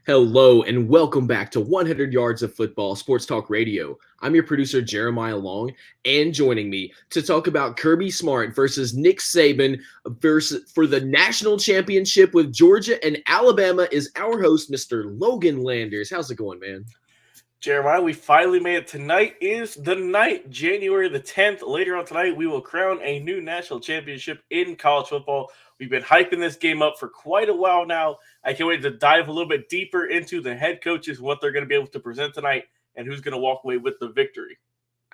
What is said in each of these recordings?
Hello and welcome back to 100 Yards of Football Sports Talk Radio. I'm your producer Jeremiah Long, and joining me to talk about Kirby Smart versus Nick Saban versus for the national championship with Georgia and Alabama is our host, Mr. Logan Landers. How's it going, man? Jeremiah, we finally made it. Tonight is the night, January the 10th. Later on tonight, we will crown a new national championship in college football. We've been hyping this game up for quite a while now. I can't wait to dive a little bit deeper into the head coaches, what they're going to be able to present tonight, and who's going to walk away with the victory.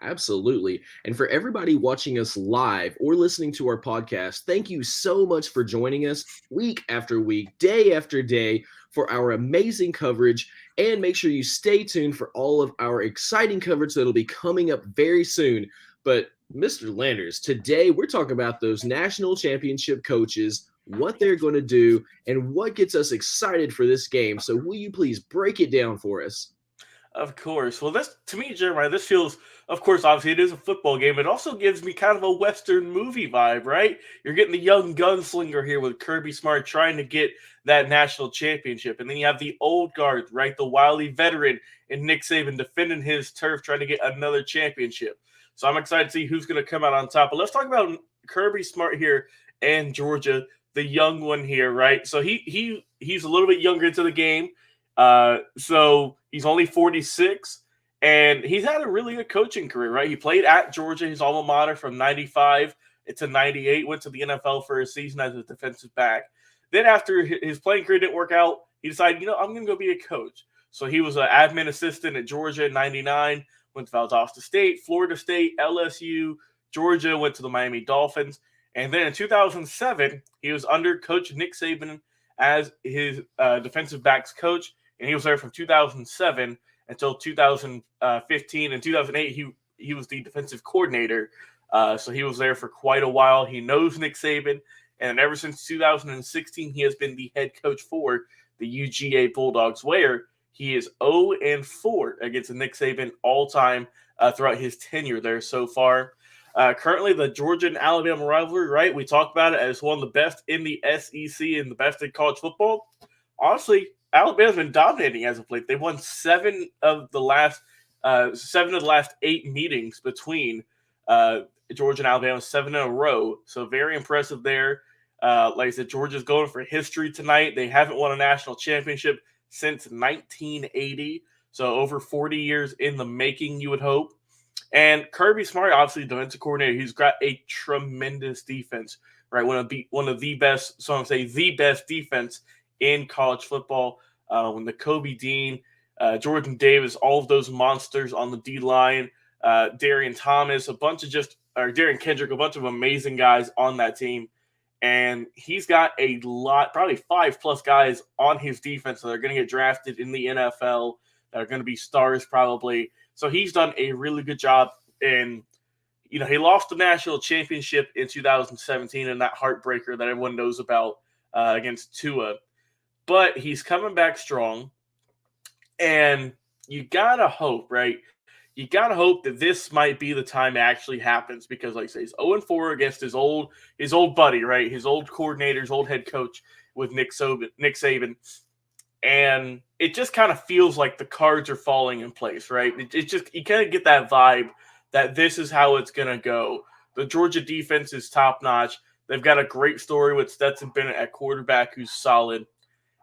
Absolutely. And for everybody watching us live or listening to our podcast, thank you so much for joining us week after week, day after day for our amazing coverage. And make sure you stay tuned for all of our exciting coverage that'll be coming up very soon. But Mr. Landers, today we're talking about those national championship coaches, what they're going to do, and what gets us excited for this game. So will you please break it down for us? Of course. Well, this to me, Jeremiah, this feels, of course, obviously it is a football game. It also gives me kind of a Western movie vibe, right? You're getting the young gunslinger here with Kirby Smart trying to get that national championship. And then you have the old guard, right? The wily veteran and Nick Saban defending his turf, trying to get another championship. So I'm excited to see who's going to come out on top. But let's talk about Kirby Smart here and Georgia, the young one here, right? So he's a little bit younger into the game. So he's only 46, and he's had a really good coaching career, right? He played at Georgia, his alma mater, from 95 to 98, went to the NFL for a season as a defensive back. Then after his playing career didn't work out, he decided, I'm going to go be a coach. So he was an admin assistant at Georgia in 99, went to Valdosta State, Florida State, LSU, Georgia, went to the Miami Dolphins. And then in 2007, he was under Coach Nick Saban as his defensive backs coach, and he was there from 2007 until 2015. In 2008, he was the defensive coordinator, so he was there for quite a while. He knows Nick Saban, and ever since 2016, he has been the head coach for the UGA Bulldogs, where he is 0-4 against Nick Saban all-time throughout his tenure there so far. Currently, the Georgia and Alabama rivalry, right? We talk about it as one of the best in the SEC and the best in college football. Honestly, Alabama's been dominating as of late. They've won seven of the last 8 meetings between Georgia and Alabama, 7 in a row. So very impressive there. Like I said, Georgia's going for history tonight. They haven't won a national championship since 1980. So over 40 years in the making, you would hope. And Kirby Smart, obviously, defensive coordinator, he's got a tremendous defense, right? One of the best, so I'm saying the best defense in college football. When the Kobe Dean, Jordan Davis, all of those monsters on the D line, Darian Thomas, Darian Kendrick, a bunch of amazing guys on that team. And he's got a lot, probably 5+ guys on his defense that are going to get drafted in the NFL, that are going to be stars probably. So he's done a really good job. And, he lost the national championship in 2017 in that heartbreaker that everyone knows about against Tua. But he's coming back strong. And you got to hope, right? You got to hope that this might be the time it actually happens because, like I say, he's 0-4 against his old buddy, right? His old coordinator, his old head coach with Nick Saban. And it just kind of feels like the cards are falling in place, right? It just, you kind of get that vibe that this is how it's going to go. The Georgia defense is top-notch. They've got a great story with Stetson Bennett at quarterback who's solid.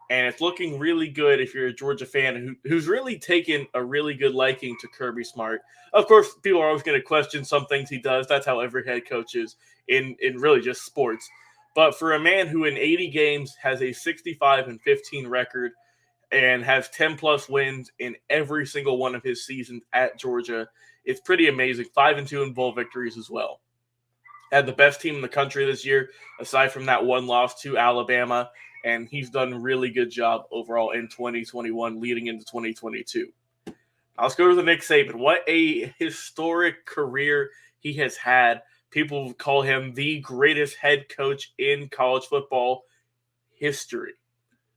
And it's looking really good if you're a Georgia fan who's really taken a really good liking to Kirby Smart. Of course, people are always going to question some things he does. That's how every head coach is in really just sports. But for a man who in 80 games has a 65-15 record and has 10+ wins in every single one of his seasons at Georgia, it's pretty amazing. 5-2 in bowl victories as well. Had the best team in the country this year, aside from that one loss to Alabama. And he's done a really good job overall in 2021 leading into 2022. Now let's go to the Nick Saban. What a historic career he has had. People call him the greatest head coach in college football history.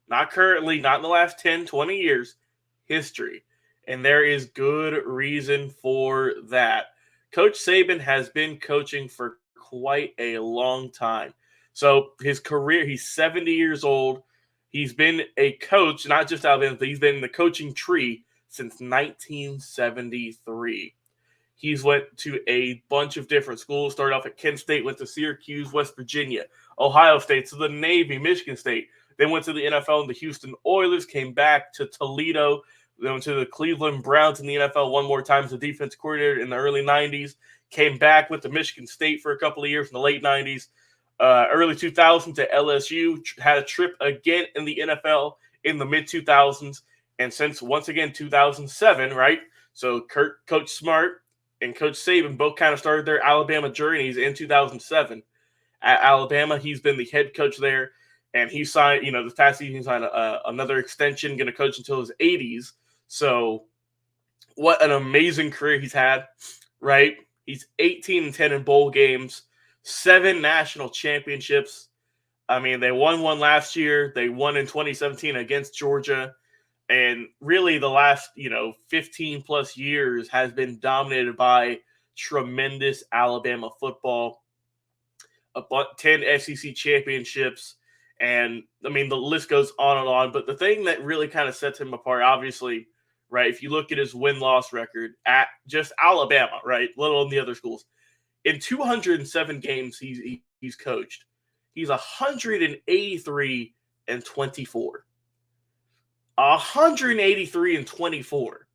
Not currently, not in the last 10, 20 years, history. And there is good reason for that. Coach Saban has been coaching for quite a long time. So his career, he's 70 years old. He's been a coach, not just Alabama, but he's been in the coaching tree since 1973. He's went to a bunch of different schools. Started off at Kent State, went to Syracuse, West Virginia, Ohio State, to the Navy, Michigan State. Then went to the NFL and the Houston Oilers, came back to Toledo, then went to the Cleveland Browns in the NFL one more time as a defense coordinator in the early 90s. Came back with the Michigan State for a couple of years in the late 90s. Early 2000s to LSU, had a trip again in the NFL in the mid 2000s. And since, once again, 2007, right? So Coach Smart and Coach Saban both kind of started their Alabama journeys in 2007. At Alabama, he's been the head coach there. And he signed, this past season, he signed another extension, going to coach until his 80s. So what an amazing career he's had, right? He's 18-10 in bowl games, 7 national championships. I mean, they won one last year. They won in 2017 against Georgia. And really the last, 15 plus years has been dominated by tremendous Alabama football. 10 SEC championships. And, I mean, the list goes on and on. But the thing that really kind of sets him apart, obviously, right, if you look at his win-loss record at just Alabama, right, let alone the other schools, in 207 games he's coached, he's 183 and 24. 183 and 24.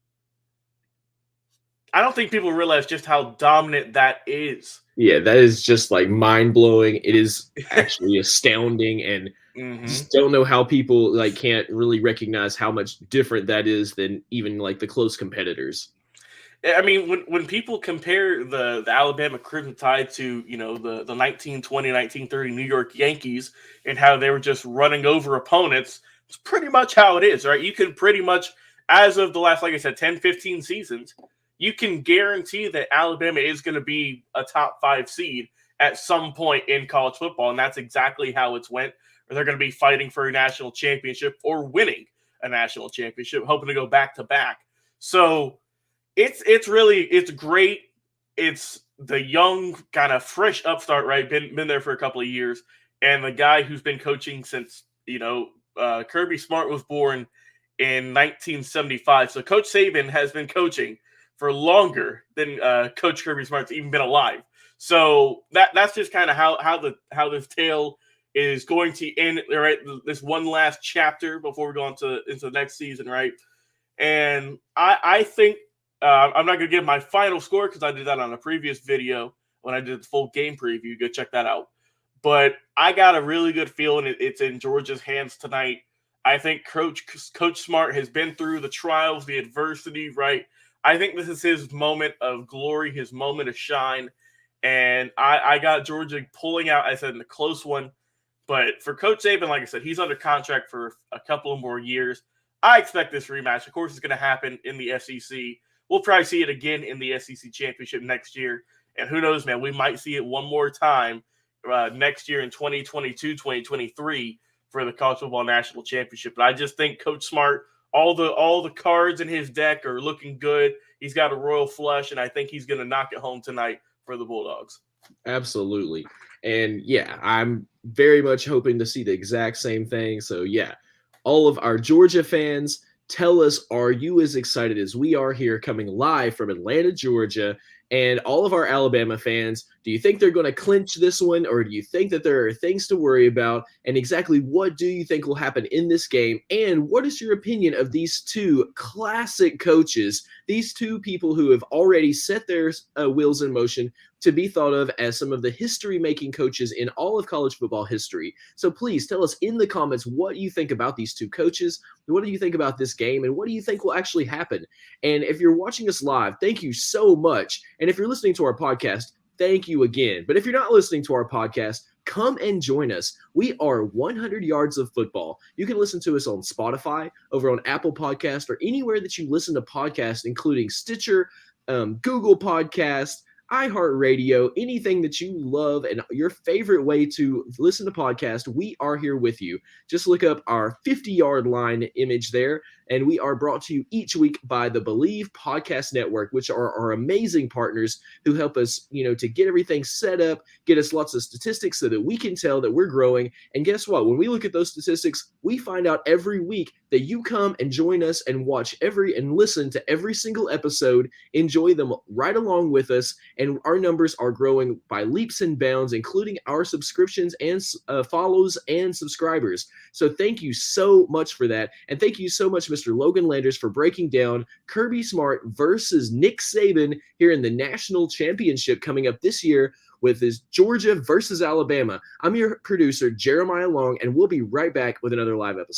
I don't think people realize just how dominant that is. Yeah, that is just like mind-blowing. It is actually astounding, and just don't know how people like can't really recognize how much different that is than even like the close competitors. I mean, when people compare the Alabama Crimson Tide to, the 1920, 1930 New York Yankees and how they were just running over opponents, it's pretty much how it is, right? You can pretty much, as of the last, like I said, 10, 15 seasons, you can guarantee that Alabama is going to be a top 5 seed at some point in college football, and that's exactly how it's went. Or they're going to be fighting for a national championship or winning a national championship, hoping to go back to back. So it's great. It's the young kind of fresh upstart, right? Been there for a couple of years, and the guy who's been coaching since Kirby Smart was born in 1975. So Coach Saban has been coaching for longer than Coach Kirby Smart's even been alive. So that's just kind of how this tale is going to end, right? This one last chapter before we go into the next season, right? And I think I'm not going to give my final score because I did that on a previous video when I did the full game preview. Go check that out. But I got a really good feeling it's in Georgia's hands tonight. I think Coach Smart has been through the trials, the adversity, right? I think this is his moment of glory, his moment of shine. And I got Georgia pulling out, I said, in a close one. But for Coach Saban, like I said, he's under contract for a couple of more years. I expect this rematch. Of course, it's going to happen in the SEC. We'll probably see it again in the SEC championship next year. And who knows, man, we might see it one more time next year in 2022, 2023 for the college football national championship. But I just think Coach Smart, all the cards in his deck are looking good. He's got a royal flush, and I think he's going to knock it home tonight for the Bulldogs. Absolutely. And yeah, I'm very much hoping to see the exact same thing. So yeah, all of our Georgia fans, tell us, are you as excited as we are here coming live from Atlanta, Georgia? And all of our Alabama fans, do you think they're going to clinch this one, or do you think that there are things to worry about? And exactly what do you think will happen in this game? And what is your opinion of these two classic coaches, these two people who have already set their wheels in motion to be thought of as some of the history-making coaches in all of college football history? So please tell us in the comments what you think about these two coaches. What do you think about this game? And what do you think will actually happen? And if you're watching us live, thank you so much. And if you're listening to our podcast, thank you again. But if you're not listening to our podcast, come and join us. We are 100 Yards of Football. You can listen to us on Spotify, over on Apple Podcast, or anywhere that you listen to podcasts, including Stitcher, Google Podcast, iHeartRadio, anything that you love and your favorite way to listen to podcasts, we are here with you. Just look up our 50-yard line image there And we are brought to you each week by the Believe Podcast Network, which are our amazing partners who help us, to get everything set up, get us lots of statistics so that we can tell that we're growing. And guess what? When we look at those statistics, we find out every week that you come and join us and watch and listen to every single episode, enjoy them right along with us. And our numbers are growing by leaps and bounds, including our subscriptions and follows and subscribers. So thank you so much for that. And thank you so much, Mr. Logan Landers, for breaking down Kirby Smart versus Nick Saban here in the national championship coming up this year with his Georgia versus Alabama. I'm your producer, Jeremiah Long, and we'll be right back with another live episode.